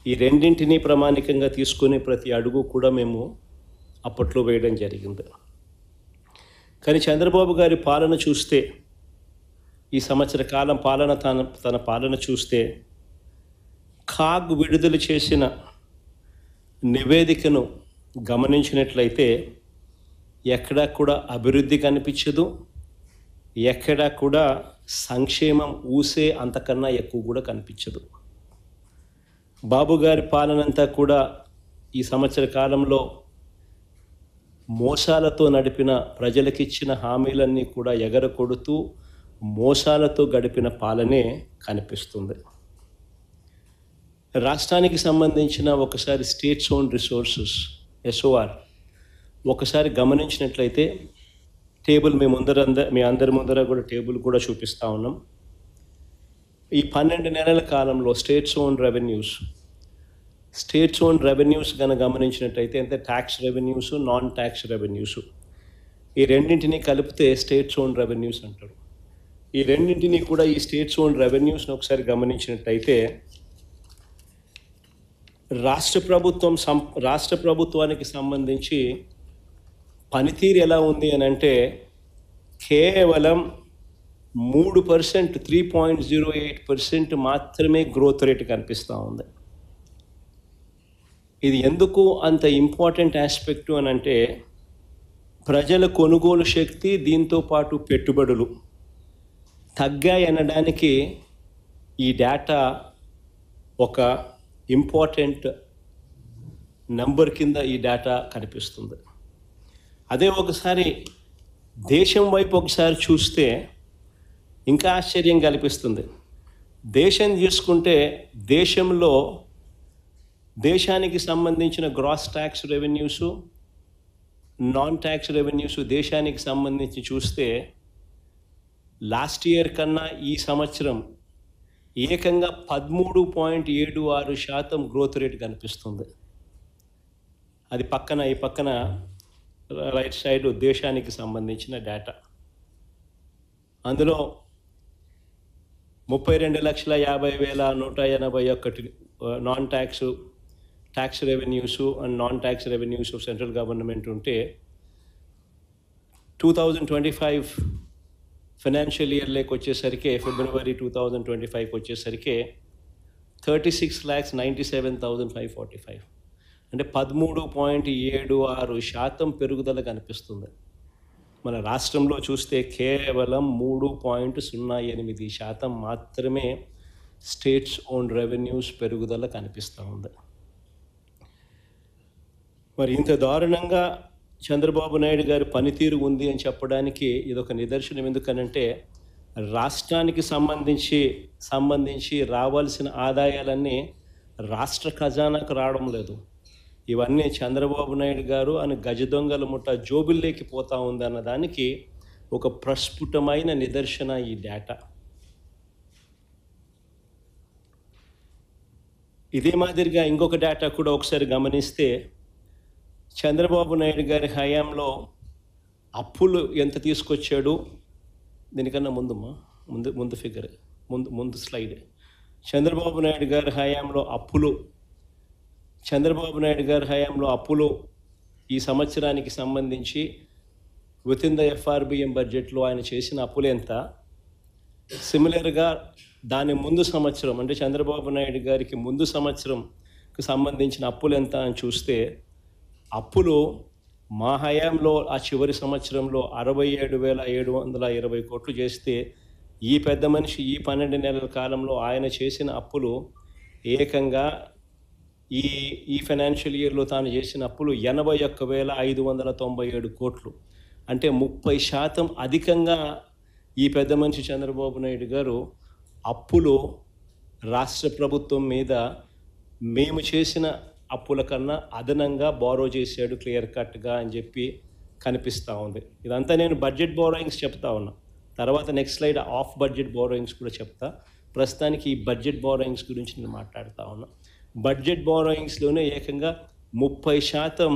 ఈ రెండింటినీ ప్రామాణికంగా తీసుకుని ప్రతి అడుగు కూడా మేము అప్పట్లో వేయడం జరిగింది. కానీ చంద్రబాబు గారి పాలన చూస్తే, ఈ సంవత్సర కాలం పాలన తన పాలన చూస్తే, కాగ్ విడుదల చేసిన నివేదికను గమనించినట్లయితే ఎక్కడా కూడా అభివృద్ధి కనిపించదు, ఎక్కడా కూడా సంక్షేమం ఊసే అంతకన్నా ఎక్కువ కూడా కనిపించదు. బాబు గారి పాలనంతా కూడా ఈ సంవత్సర కాలంలో మోసాలతో నడిపిన, ప్రజలకిచ్చిన హామీలన్నీ కూడా ఎగరకొడుతూ మోసాలతో గడిపిన పాలనే కనిపిస్తుంది. రాష్ట్రానికి సంబంధించిన ఒకసారి స్టేట్స్ ఓన్ రిసోర్సెస్ SOR ఒకసారి గమనించినట్లయితే టేబుల్ మీ అందరి ముందర కూడా టేబుల్ కూడా చూపిస్తూ ఉన్నాం. ఈ 12 నెలల కాలంలో స్టేట్స్ ఓన్ రెవెన్యూస్ కనుక గమనించినట్లయితే అంటే tax revenues, non tax revenues, ఈ రెండింటినీ కలిపితే స్టేట్స్ ఓన్ రెవెన్యూస్ అంటారు. ఈ రెండింటినీ కూడా, ఈ స్టేట్స్ ఓన్ రెవెన్యూస్ని ఒకసారి గమనించినట్లయితే రాష్ట్ర ప్రభుత్వానికి సంబంధించి పనితీరు ఎలా ఉంది అని అంటే కేవలం 3%, 3.08% మాత్రమే గ్రోత్ రేట్ కనిపిస్తూ ఉంది. ఇది ఎందుకు అంత ఇంపార్టెంట్ ఆస్పెక్టు అని అంటే, ప్రజల కొనుగోలు శక్తి, దీంతోపాటు పెట్టుబడులు తగ్గాయనడానికి ఈ డేటా ఒక ఇంపార్టెంట్ నంబర్ కింద ఈ డేటా కనిపిస్తుంది. అదే ఒకసారి దేశం వైపు ఒకసారి చూస్తే ఇంకా ఆశ్చర్యం కనిపిస్తుంది. దేశం చూసుకుంటే దేశానికి సంబంధించిన gross tax revenues, non tax revenues దేశానికి సంబంధించి చూస్తే లాస్ట్ ఇయర్ కన్నా ఈ సంవత్సరం ఏకంగా 13.76% గ్రోత్ రేట్ కనిపిస్తుంది. అది ఈ పక్కన రైట్ సైడ్ దేశానికి సంబంధించిన డేటా. అందులో 32,50,181 non tax revenues and non tax revenues of central government ఉంటే 2025 ఫైనాన్షియల్ ఇయర్లోకి వచ్చేసరికి, ఫిబ్రవరి 2025కి వచ్చేసరికి 36,97,545, అంటే 13.76% పెరుగుదల కనిపిస్తుంది. మన రాష్ట్రంలో చూస్తే కేవలం 3.08% మాత్రమే స్టేట్స్ ఓన్ రెవెన్యూస్ పెరుగుదల కనిపిస్తూ ఉంది. మరి ఇంత దారుణంగా చంద్రబాబు నాయుడు గారి పనితీరు ఉంది అని చెప్పడానికి ఇదొక నిదర్శనం. ఎందుకనంటే రాష్ట్రానికి సంబంధించి రావాల్సిన ఆదాయాలన్నీ రాష్ట్ర ఖజానాకు రావడం లేదు. ఇవన్నీ చంద్రబాబు నాయుడు గారు అని గజ దొంగల ముఠ జోబుల్లోకి పోతూ ఉంది అన్నదానికి ఒక ప్రస్ఫుటమైన నిదర్శన ఈ డేటా. ఇదే మాదిరిగా ఇంకొక డేటా కూడా ఒకసారి గమనిస్తే, చంద్రబాబు నాయుడు గారి హయాంలో అప్పులు ఎంత తీసుకొచ్చాడు, దీనికన్నా ముందు ఫిగర్, ముందు స్లైడ్. చంద్రబాబు నాయుడు గారి హయాంలో అప్పులు ఈ సంవత్సరానికి సంబంధించి విత్ ఇన్ ద FRBM బడ్జెట్లో ఆయన చేసిన అప్పులు ఎంత, సిమిలర్గా దాని ముందు సంవత్సరం అంటే చంద్రబాబు నాయుడు గారికి ముందు సంవత్సరంకి సంబంధించిన అప్పులు ఎంత అని చూస్తే, అప్పులు మా హయాంలో ఆ చివరి సంవత్సరంలో 67,720 కోట్లు చేస్తే, ఈ పెద్ద మనిషి ఈ 12 నెలల కాలంలో ఆయన చేసిన అప్పులు ఏకంగా ఈ ఫైనాన్షియల్ ఇయర్లో తాను చేసిన అప్పులు 81,597 కోట్లు, అంటే 30% అధికంగా ఈ పెద్ద మనిషి చంద్రబాబు నాయుడు గారు అప్పులు రాష్ట్ర ప్రభుత్వం మీద మేము చేసిన అప్పుల కన్నా అదనంగా బారో చేశాడు క్లియర్ కట్గా అని చెప్పి కనిపిస్తూ ఉంది. ఇదంతా నేను బడ్జెట్ బారోయింగ్స్ చెప్తా ఉన్నా, తర్వాత next slide of budget borrowings కూడా చెప్తా. ప్రస్తుతానికి ఈ బడ్జెట్ బారోయింగ్స్ గురించి నేను మాట్లాడుతూ ఉన్నా. బడ్జెట్ బారోయింగ్స్లోనే ఏకంగా 30%,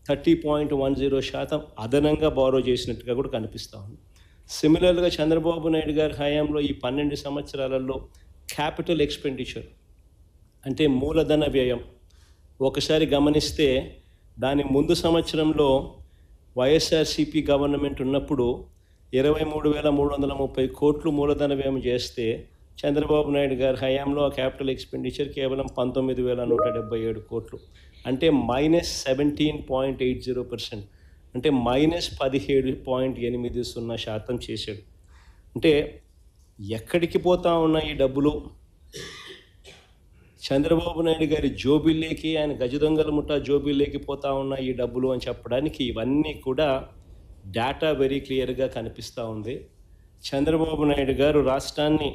30.10% అదనంగా బారో చేసినట్టుగా కూడా కనిపిస్తూ ఉంది. సిమిలర్గా చంద్రబాబు నాయుడు గారి హయాంలో ఈ 12 సంవత్సరాలలో క్యాపిటల్ ఎక్స్పెండిచర్ అంటే మూలధన వ్యయం ఒకసారి గమనిస్తే దాని ముందు సంవత్సరంలో వైఎస్ఆర్సిపి గవర్నమెంట్ ఉన్నప్పుడు 23,330 కోట్లు మూలధన వ్యయం చేస్తే చంద్రబాబు నాయుడు గారి హయాంలో ఆ క్యాపిటల్ ఎక్స్పెండిచర్ కేవలం 19,177 కోట్లు, అంటే -17.80%, అంటే -17.80% చేశాడు. అంటే ఎక్కడికి పోతా ఉన్న ఈ డబ్బులు? చంద్రబాబు నాయుడు గారి జోబిల్లోకి, ఆయన గజదొంగల ముఠా జోబిల్లోకి పోతా ఉన్న ఈ డబ్బులు అని చెప్పడానికి ఇవన్నీ కూడా డేటా వెరీ క్లియర్గా కనిపిస్తూ ఉంది. చంద్రబాబు నాయుడు గారు రాష్ట్రాన్ని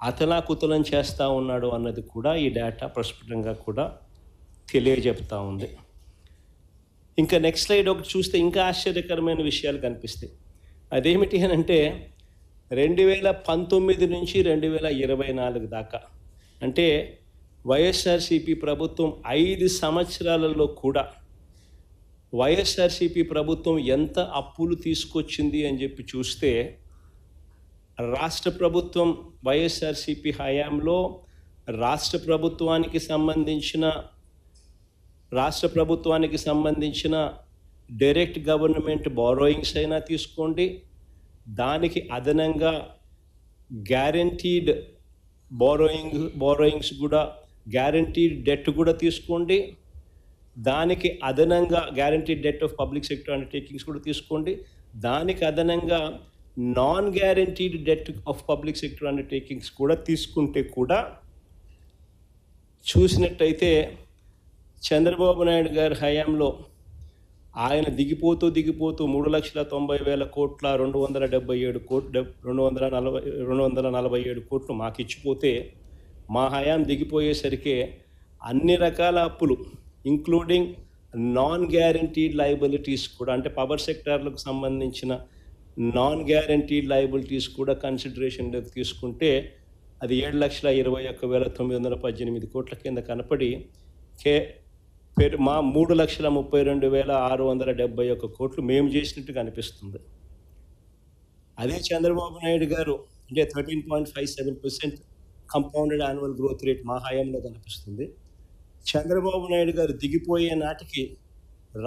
అతలాకుతలం చేస్తూ ఉన్నాడు అన్నది కూడా ఈ డేటా ప్రస్ఫుటంగా కూడా తెలియజెప్తూ ఉంది. ఇంకా నెక్స్ట్ స్లైడ్ ఒకటి చూస్తే ఇంకా ఆశ్చర్యకరమైన విషయాలు కనిపిస్తాయి. అదేమిటి అని అంటే 2019 నుంచి 2024 దాకా, అంటే వైఎస్ఆర్సిపి ప్రభుత్వం 5 సంవత్సరాలలో కూడా వైఎస్ఆర్సిపి ప్రభుత్వం ఎంత అప్పులు తీసుకొచ్చింది అని చెప్పి చూస్తే, రాష్ట్ర ప్రభుత్వం వైఎస్ఆర్సిపి హయాంలో రాష్ట్ర ప్రభుత్వానికి సంబంధించిన డైరెక్ట్ గవర్నమెంట్ బారోయింగ్స్ అయినా తీసుకోండి, దానికి అదనంగా గ్యారంటీడ్ బారోయింగ్స్ కూడా, గ్యారంటీడ్ డెట్ కూడా తీసుకోండి, దానికి అదనంగా guaranteed det of public sector undertakings కూడా తీసుకోండి, దానికి అదనంగా non guaranteed det of public sector undertakings కూడా తీసుకుంటే కూడా చూసినట్టయితే చంద్రబాబు నాయుడు గారి హయాంలో ఆయన దిగిపోతూ 3,90,000 కోట్ల 247 కోట్లు మాకు ఇచ్చిపోతే, మా హయాం దిగిపోయేసరికి అన్ని రకాల అప్పులు ఇంక్లూడింగ్ నాన్ గ్యారంటీడ్ లయబిలిటీస్ కూడా, అంటే పవర్ సెక్టార్లకు సంబంధించిన నాన్ గ్యారంటీడ్ లయబిలిటీస్ కూడా కన్సిడరేషన్లోకి తీసుకుంటే అది 7,21,918 కోట్ల కింద కనపడి మా 3,32,671 కోట్లు మేము చేసినట్టుగా అనిపిస్తుంది. అదే చంద్రబాబు నాయుడు గారు అంటే 13.57% కంపౌండెడ్ యాన్యువల్ గ్రోత్ రేట్ మా హయాంలో కనిపిస్తుంది. చంద్రబాబు నాయుడు గారు దిగిపోయే నాటికి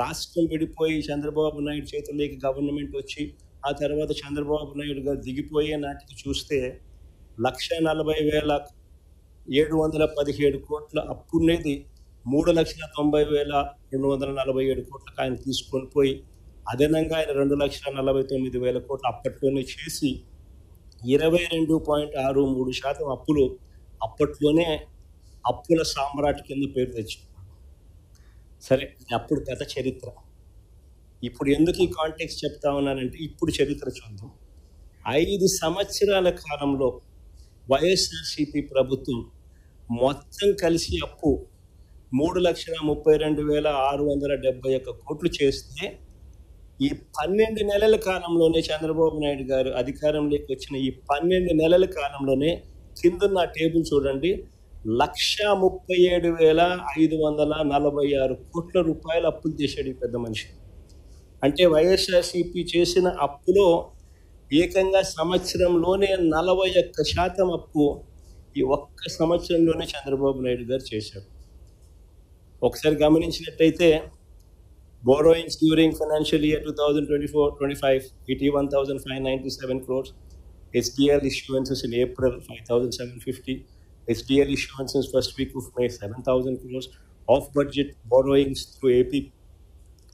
రాష్ట్రం విడిపోయి చంద్రబాబు నాయుడు చేతుల్లోకి గవర్నమెంట్ వచ్చి ఆ తర్వాత చంద్రబాబు నాయుడు గారు దిగిపోయే నాటికి చూస్తే 1,40,717 కోట్ల అప్పు ఉండేది 3,90,247 కోట్లకు ఆయన తీసుకొని పోయి అదనంగా ఆయన 2,49,000 కోట్లు అప్పట్లోనే చేసి 22.63% అప్పులు అప్పట్లోనే అప్పుల సామ్రాట్ కింద పేరు తెచ్చుకున్నాడు. సరే, అప్పుడు గత చరిత్ర. ఇప్పుడు ఎందుకు ఈ కాంటెక్స్ట్ చెప్తా ఉన్నానంటే ఇప్పుడు చరిత్ర చూద్దాం. 5 సంవత్సరాల కాలంలో వైఎస్ఆర్సిపి ప్రభుత్వం మొత్తం కలిసి అప్పు 3,32,671 కోట్లు చేస్తే ఈ 12 నెలల కాలంలోనే చంద్రబాబు నాయుడు గారు అధికారంలోకి వచ్చిన ఈ 12 నెలల కాలంలోనే కిందన్న టేబుల్ చూడండి, 137,546 కోట్ల రూపాయలు అప్పులు చేశాడు ఈ పెద్ద మనిషి. అంటే వైఎస్ఆర్సిపి చేసిన అప్పులో ఏకంగా సంవత్సరంలోనే 41% అప్పు ఈ ఒక్క సంవత్సరంలోనే చంద్రబాబు నాయుడు గారు చేశారు. ఒకసారి గమనించినట్టయితే borrowings during financial year 2024-25 81,597 crores, SDL issuances in April 5,750, SDL issuances first week of May 7,000 crores, off budget borrowings through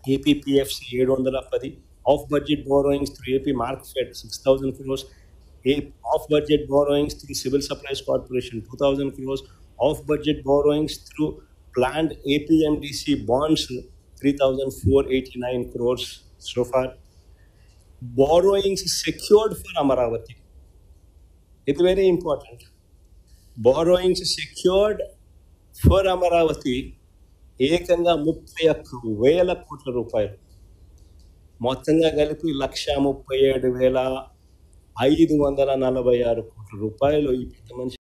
APPFC 710, off budget borrowings through AP Markfed 6,000 crores, off budget borrowings through Civil Supplies Corporation 2,000 crores, off budget borrowings through planned APMDC bonds 3,489 crores so far. Borrowings secured for Amaravati. It's very important. Borrowings secured for Amaravati ఏకంగా 31,000 కోట్ల రూపాయలు, మొత్తంగా కలిపి 1,37,546 కోట్ల రూపాయలు ఈ పెద్ద మనిషి